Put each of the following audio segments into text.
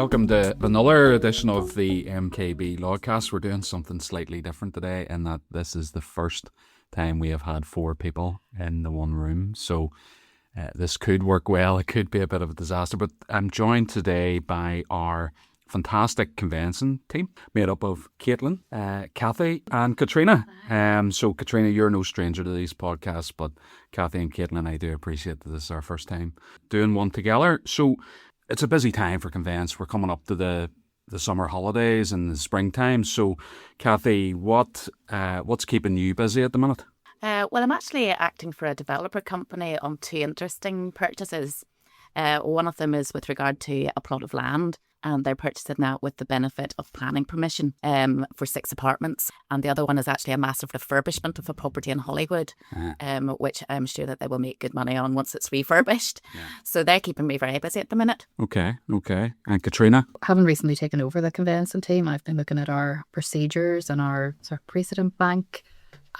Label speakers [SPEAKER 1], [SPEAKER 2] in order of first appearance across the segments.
[SPEAKER 1] Welcome to another edition of the MKB Lawcast. We're doing something slightly different today in that this is the first time we have had 4 people in the one room. So this could work well. It could be a bit of a disaster. But I'm joined today by our fantastic conveyancing team made up of Caitlin, Cathy and Katrina. So Katrina, you're no stranger to these podcasts, but Cathy and Caitlin, I do appreciate that this is our first time doing one together. So it's a busy time for conveyance. We're coming up to the summer holidays and the springtime. So Cathy, what's keeping you busy at the minute?
[SPEAKER 2] Well, I'm actually acting for a developer company on 2 interesting purchases. One of them is with regard to a plot of land, and they're purchasing that with the benefit of planning permission for 6 apartments. And the other one is actually a massive refurbishment of a property in Hollywood, which I'm sure that they will make good money on once it's refurbished. Yeah. So they're keeping me very busy at the minute. Okay.
[SPEAKER 1] And Katrina?
[SPEAKER 3] Having recently taken over the conveyancing team, I've been looking at our procedures and our sort of precedent bank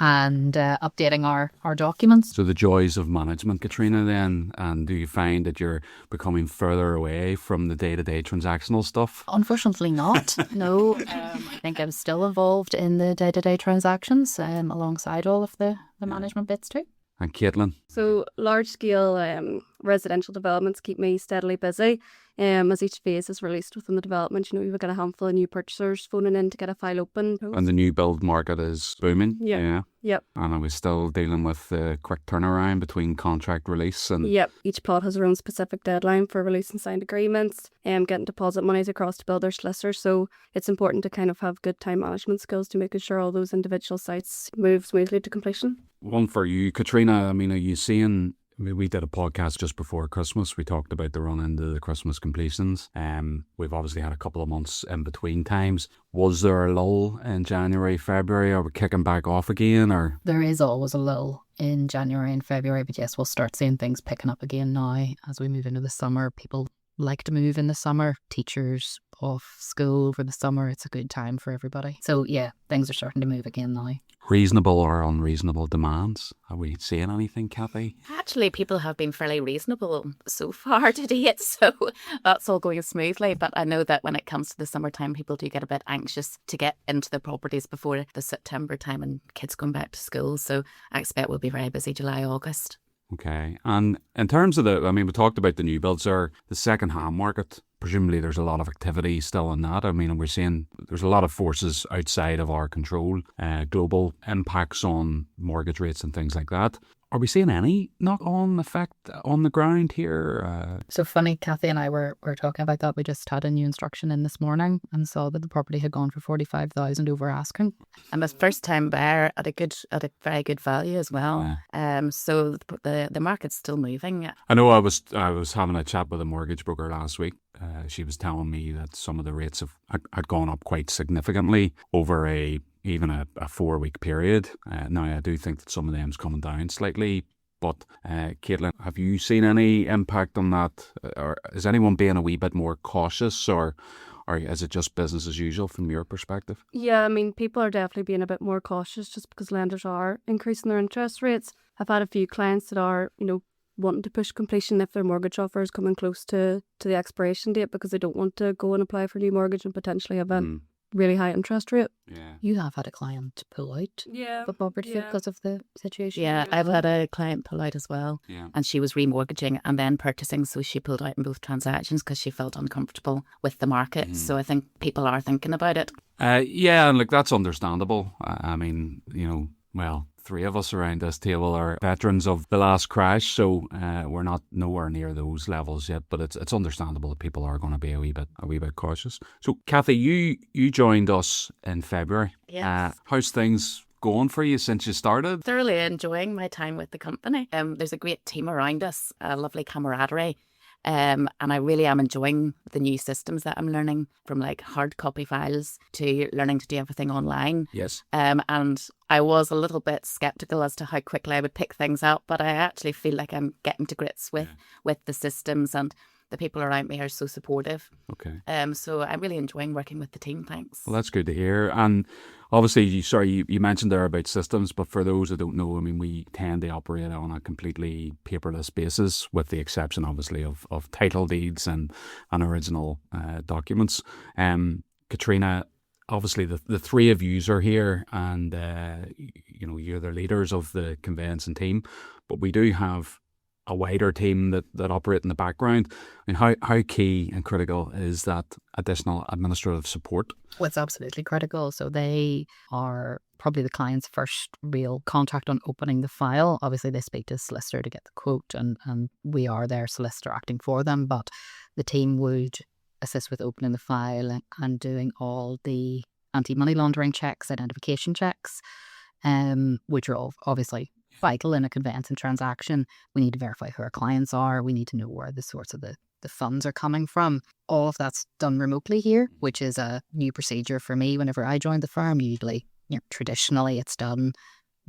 [SPEAKER 3] and updating our documents.
[SPEAKER 1] So the joys of management, Katrina, then, and do you find that you're becoming further away from the day-to-day transactional stuff?
[SPEAKER 3] Unfortunately not, no. I think I'm still involved in the day-to-day transactions alongside all of the management bits too.
[SPEAKER 1] And Caitlin?
[SPEAKER 4] So large-scale residential developments keep me steadily busy. As each phase is released within the development, you've got a handful of new purchasers phoning in to get a file open.
[SPEAKER 1] And the new build market is booming.
[SPEAKER 4] Yeah. Yep.
[SPEAKER 1] And are we still dealing with the quick turnaround between contract release and...
[SPEAKER 4] Yep. Each plot has their own specific deadline for releasing signed agreements and getting deposit monies across to builder solicitors. So it's important to kind of have good time management skills to making sure all those individual sites move smoothly to completion.
[SPEAKER 1] One for you, Katrina. I mean, are you seeing... we did a podcast just before Christmas. We talked about the run into the Christmas completions. We've obviously had a couple of months in between times. Was there a lull in January, February? Are we kicking back off again? Or
[SPEAKER 3] there is always a lull in January and February, but yes, we'll start seeing things picking up again now as we move into the summer. People like to move in the summer. Teachers off school over the summer. It's a good time for everybody. So yeah, things are starting to move again now.
[SPEAKER 1] Reasonable or unreasonable demands? Are we seeing anything, Cathy?
[SPEAKER 2] Actually, people have been fairly reasonable so far to date, so that's all going smoothly. But I know that when it comes to the summertime, people do get a bit anxious to get into the properties before the September time and kids going back to school. So I expect we'll be very busy July, August.
[SPEAKER 1] Okay. And in terms of we talked about the new builds there, the second-hand market. Presumably there's a lot of activity still in that. I mean, we're seeing there's a lot of forces outside of our control, global impacts on mortgage rates and things like that. Are we seeing any knock-on effect on the ground here?
[SPEAKER 3] So funny, Cathy and I were talking about that. We just had a new instruction in this morning and saw that the property had gone for 45,000 over asking.
[SPEAKER 2] I'm a first-time buyer at a very good value as well. So the market's still moving.
[SPEAKER 1] I know I was having a chat with a mortgage broker last week. She was telling me that some of the rates had gone up quite significantly over even a 4-week period. Now, I do think that some of them's coming down slightly. But, Caitlin, have you seen any impact on that? Or is anyone being a wee bit more cautious, or is it just business as usual from your perspective?
[SPEAKER 4] Yeah, I mean, people are definitely being a bit more cautious just because lenders are increasing their interest rates. I've had a few clients that are, wanting to push completion if their mortgage offer is coming close to the expiration date because they don't want to go and apply for a new mortgage and potentially have a really high interest rate.
[SPEAKER 1] Yeah.
[SPEAKER 3] You have had a client pull out of a property because of the situation?
[SPEAKER 2] Yeah, I've had a client pull out as well. Yeah. And she was remortgaging and then purchasing, so she pulled out in both transactions because she felt uncomfortable with the market. So I think people are thinking about it.
[SPEAKER 1] Yeah, and that's understandable. I mean, 3 of us around this table are veterans of the last crash, so we're not nowhere near those levels yet. But it's understandable that people are going to be a wee bit cautious. So, Cathy, you joined us in February.
[SPEAKER 2] Yes.
[SPEAKER 1] How's things going for you since you started?
[SPEAKER 2] Thoroughly enjoying my time with the company. There's a great team around us, a lovely camaraderie. And I really am enjoying the new systems that I'm learning, from like hard copy files to learning to do everything online.
[SPEAKER 1] Yes.
[SPEAKER 2] And I was a little bit skeptical as to how quickly I would pick things up, but I actually feel like I'm getting to grips with the systems, and the people around me are so supportive.
[SPEAKER 1] Okay.
[SPEAKER 2] So I'm really enjoying working with the team. Thanks.
[SPEAKER 1] Well, that's good to hear. And obviously, you mentioned there about systems, but for those that don't know, I mean, we tend to operate on a completely paperless basis, with the exception, obviously, of title deeds and original documents. Katrina, obviously, the three of yous are here, and you're the leaders of the conveyancing team, but we do have a wider team that operate in the background. I mean, how key and critical is that additional administrative support?
[SPEAKER 3] Well, it's absolutely critical. So they are probably the client's first real contact on opening the file. Obviously, they speak to a solicitor to get the quote, and we are their solicitor acting for them, but the team would assist with opening the file and doing all the anti-money laundering checks, identification checks, which are all obviously vital in a conveyancing transaction. We need to verify who our clients are. We need to know where the source of the funds are coming from. All of that's done remotely here, which is a new procedure for me whenever I joined the firm. Usually, traditionally it's done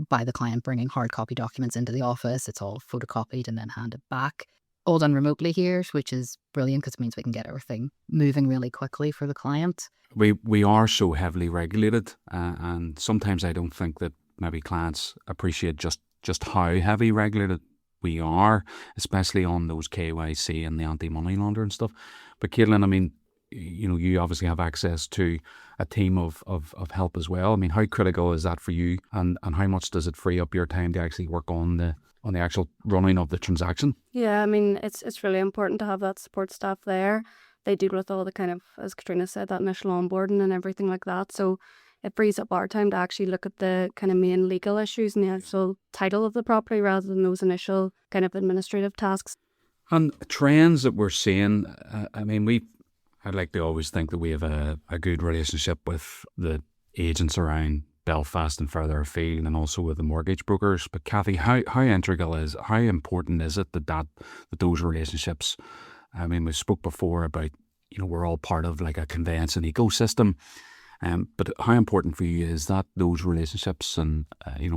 [SPEAKER 3] by the client bringing hard copy documents into the office. It's all photocopied and then handed back. All done remotely here, which is brilliant because it means we can get everything moving really quickly for the client.
[SPEAKER 1] We are so heavily regulated, and sometimes I don't think that maybe clients appreciate just how heavy regulated we are, especially on those KYC and the anti-money laundering stuff. But Caitlin, I mean, you obviously have access to a team of help as well. I mean, how critical is that for you, and how much does it free up your time to actually work on the actual running of the transaction?
[SPEAKER 4] Yeah, I mean, it's really important to have that support staff there. They deal with all the kind of, as Katrina said, that initial onboarding and everything like that. So it frees up our time to actually look at the kind of main legal issues and the actual title of the property rather than those initial kind of administrative tasks.
[SPEAKER 1] And trends that we're seeing, I mean, I'd like to always think that we have a good relationship with the agents around Belfast and further afield, and also with the mortgage brokers. But Cathy, how important is it that those relationships, I mean, we spoke before about, we're all part of like a conveyancing ecosystem. But how important for you is that, those relationships, and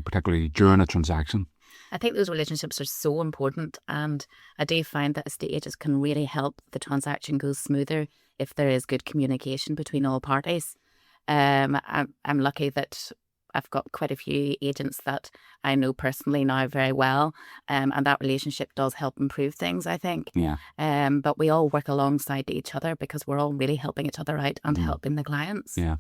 [SPEAKER 1] particularly during a transaction?
[SPEAKER 2] I think those relationships are so important, and I do find that estate agents can really help the transaction go smoother if there is good communication between all parties. I'm lucky that I've got quite a few agents that I know personally now very well, and that relationship does help improve things, I think.
[SPEAKER 1] Yeah.
[SPEAKER 2] But we all work alongside each other because we're all really helping each other out and helping the clients.
[SPEAKER 1] Yeah.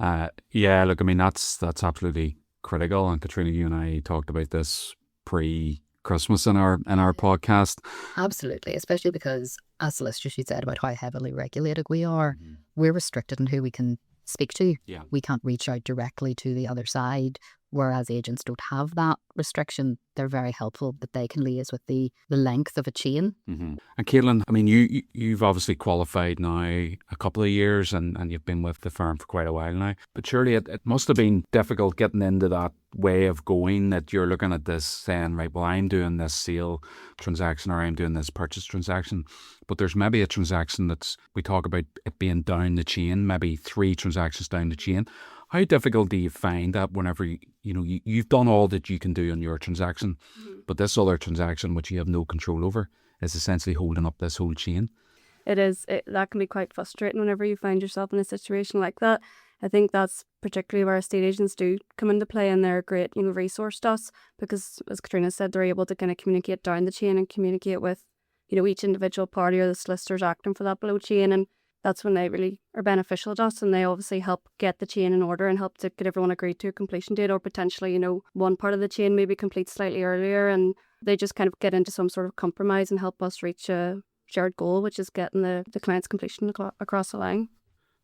[SPEAKER 1] Look, I mean, that's absolutely critical. And Katrina, you and I talked about this pre-Christmas in our podcast.
[SPEAKER 3] Absolutely, especially because, as solicitors, you said about how heavily regulated we are. We're restricted in who we can speak to.
[SPEAKER 1] Yeah.
[SPEAKER 3] We can't reach out directly to the other side, whereas agents don't have that restriction. They're very helpful that they can liaise with the length of a chain.
[SPEAKER 1] Mm-hmm. And Caitlin, I mean, you've obviously qualified now a couple of years, and you've been with the firm for quite a while now. But surely it must have been difficult getting into that way of going, that you're looking at this saying, right, well, I'm doing this sale transaction or I'm doing this purchase transaction. But there's maybe a transaction we talk about it being down the chain, maybe 3 transactions down the chain. How difficult do you find that whenever you've done all that you can do on your transaction, but this other transaction, which you have no control over, is essentially holding up this whole chain?
[SPEAKER 4] It is. That can be quite frustrating whenever you find yourself in a situation like that. I think that's particularly where estate agents do come into play, and they're a great resource to us because, as Katrina said, they're able to kind of communicate down the chain and communicate with each individual party or the solicitors acting for that below chain, and that's when they really are beneficial to us, and they obviously help get the chain in order and help to get everyone agreed to a completion date, or potentially, one part of the chain maybe complete slightly earlier, and they just kind of get into some sort of compromise and help us reach a shared goal, which is getting the client's completion across the line.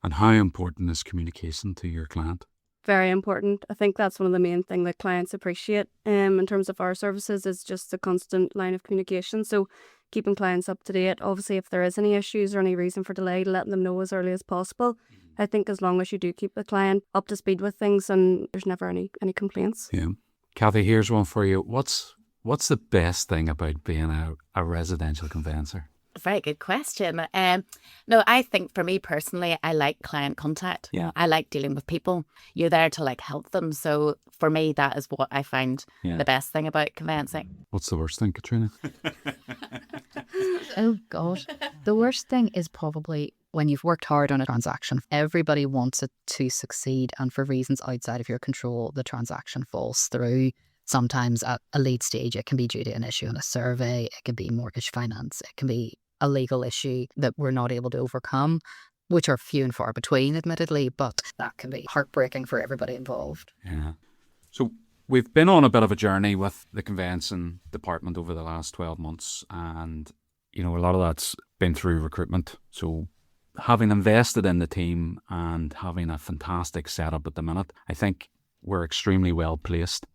[SPEAKER 1] And how important is communication to your client?
[SPEAKER 4] Very important. I think that's one of the main things that clients appreciate in terms of our services is just the constant line of communication. So keeping clients up to date. Obviously, if there is any issues or any reason for delay, letting them know as early as possible. I think as long as you do keep the client up to speed with things and there's never any complaints.
[SPEAKER 1] Yeah. Cathy, here's one for you. What's the best thing about being a residential conveyancer?
[SPEAKER 2] Very good question. No, I think for me personally, I like client contact.
[SPEAKER 1] Yeah.
[SPEAKER 2] I like dealing with people. You're there to like help them. So for me, that is what I find the best thing about conveyancing.
[SPEAKER 1] What's the worst thing, Katrina?
[SPEAKER 3] Oh, God. The worst thing is probably when you've worked hard on a transaction. Everybody wants it to succeed, and for reasons outside of your control, the transaction falls through. Sometimes at a late stage, it can be due to an issue in a survey, it can be mortgage finance, it can be a legal issue that we're not able to overcome, which are few and far between, admittedly, but that can be heartbreaking for everybody involved.
[SPEAKER 1] Yeah. So we've been on a bit of a journey with the conveyancing department over the last 12 months, and a lot of that's been through recruitment. So having invested in the team and having a fantastic setup at the minute, I think we're extremely well placed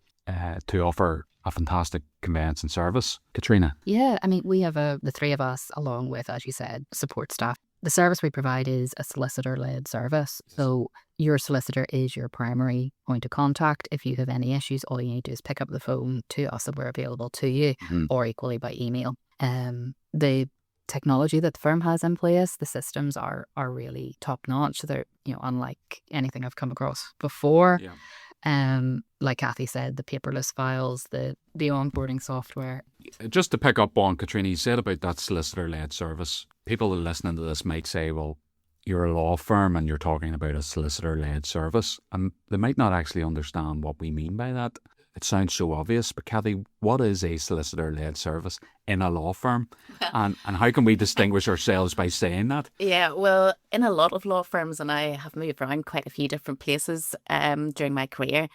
[SPEAKER 1] to offer a fantastic conveyancing service. Katrina?
[SPEAKER 3] Yeah, I mean, we have the three of us, along with, as you said, support staff. The service we provide is a solicitor-led service. So your solicitor is your primary point of contact. If you have any issues, all you need to do is pick up the phone to us and we're available to you, or equally by email. The technology that the firm has in place, the systems are really top-notch. So they're, unlike anything I've come across before.
[SPEAKER 1] Yeah.
[SPEAKER 3] Like Cathy said, the paperless files, the onboarding software.
[SPEAKER 1] Just to pick up on Katrina, you said about that solicitor-led service. People listening to this might say, well, you're a law firm and you're talking about a solicitor-led service. And they might not actually understand what we mean by that. It sounds so obvious, but Cathy, what is a solicitor-led service in a law firm? And how can we distinguish ourselves by saying that?
[SPEAKER 2] Yeah, well, in a lot of law firms, and I have moved around quite a few different places during my career,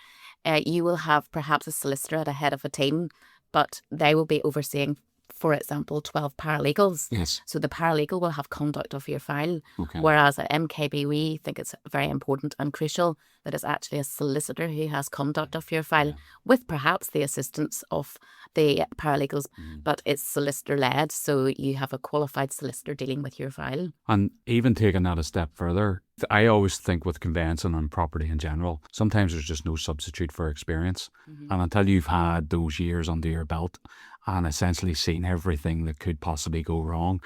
[SPEAKER 2] you will have perhaps a solicitor at the head of a team, but they will be overseeing, for example, 12 paralegals.
[SPEAKER 1] Yes.
[SPEAKER 2] So the paralegal will have conduct of your file,
[SPEAKER 1] Okay.
[SPEAKER 2] whereas at MKB, we think it's very important and crucial that it's actually a solicitor who has conduct of your file, with perhaps the assistance of the paralegals, but it's solicitor-led, so you have a qualified solicitor dealing with your file.
[SPEAKER 1] And even taking that a step further, I always think with conveyancing and property in general, sometimes there's just no substitute for experience. And until you've had those years under your belt and essentially seen everything that could possibly go wrong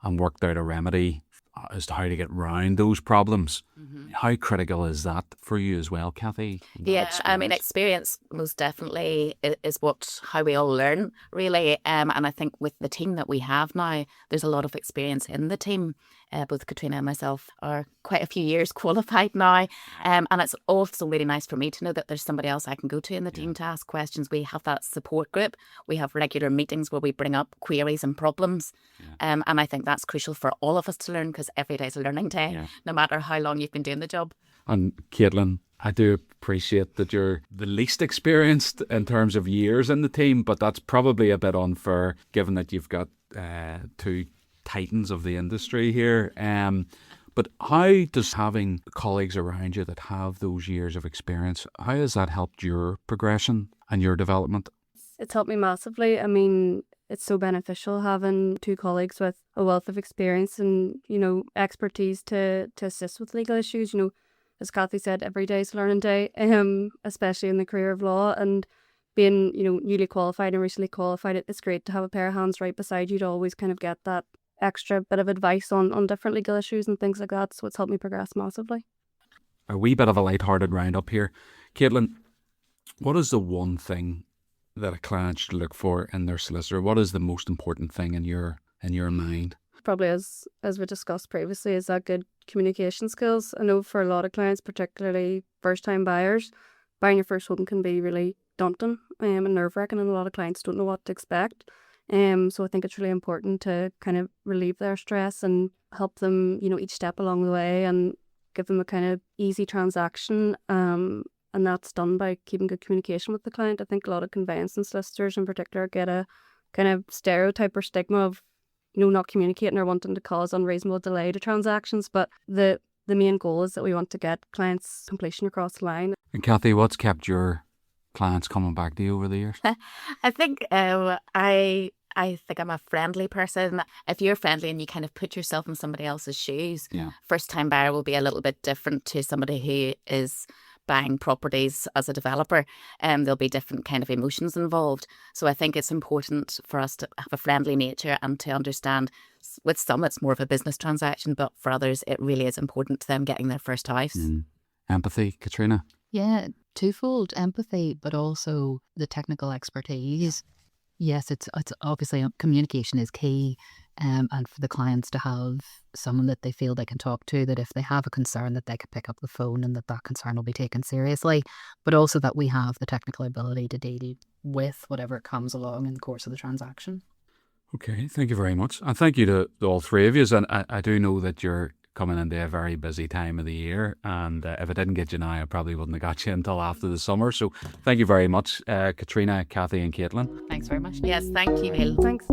[SPEAKER 1] and worked out a remedy as to how to get round those problems, how critical is that for you as well, Cathy?
[SPEAKER 2] Yeah, I mean, experience most definitely is how we all learn, really. And I think with the team that we have now, there's a lot of experience in the team. Both Katrina and myself are quite a few years qualified now. And it's also really nice for me to know that there's somebody else I can go to in the team to ask questions. We have that support group. We have regular meetings where we bring up queries and problems. And I think that's crucial for all of us to learn, because every day is a learning day, no matter how long you've been doing the job.
[SPEAKER 1] And Caitlin, I do appreciate that you're the least experienced in terms of years in the team, but that's probably a bit unfair given that you've got two titans of the industry here. But how does having colleagues around you that have those years of experience, how has that helped your progression and your development?
[SPEAKER 4] It's helped me massively. I mean, it's so beneficial having two colleagues with a wealth of experience and, expertise to assist with legal issues. As Cathy said, every day is a learning day, especially in the career of law. And being, newly qualified and recently qualified, it's great to have a pair of hands right beside you to always kind of get that extra bit of advice on different legal issues and things like that. So it's helped me progress massively.
[SPEAKER 1] A wee bit of a light-hearted roundup here. Caitlin, what is the one thing that a client should look for in their solicitor? What is the most important thing in your mind?
[SPEAKER 4] Probably as we discussed previously, is that good communication skills. I know for a lot of clients, particularly first-time buyers, buying your first home can be really daunting and nerve-wracking, and a lot of clients don't know what to expect. So I think it's really important to kind of relieve their stress and help them, each step along the way, and give them a kind of easy transaction. And that's done by keeping good communication with the client. I think a lot of conveyancing solicitors in particular get a kind of stereotype or stigma of, not communicating or wanting to cause unreasonable delay to transactions. But the main goal is that we want to get clients' completion across the line.
[SPEAKER 1] And Cathy, what's kept your clients coming back to you over the years?
[SPEAKER 2] I think I think I'm a friendly person. If you're friendly and you kind of put yourself in somebody else's shoes, first time buyer will be a little bit different to somebody who is buying properties as a developer, there'll be different kind of emotions involved. So I think it's important for us to have a friendly nature and to understand with some it's more of a business transaction, but for others it really is important to them getting their first house.
[SPEAKER 1] Empathy, Katrina?
[SPEAKER 3] Yeah, twofold empathy, but also the technical expertise. Yes, it's obviously communication is key, and for the clients to have someone that they feel they can talk to, that if they have a concern that they can pick up the phone and that concern will be taken seriously, but also that we have the technical ability to deal with whatever comes along in the course of the transaction.
[SPEAKER 1] Okay, thank you very much. And thank you to all three of you. And I do know that you're coming into a very busy time of the year, and if I didn't get you now, I probably wouldn't have got you until after the summer. So thank you very much, Katrina, Cathy and Caitlin.
[SPEAKER 2] Thanks very much. Yes, thank you, Neil.
[SPEAKER 4] Thanks.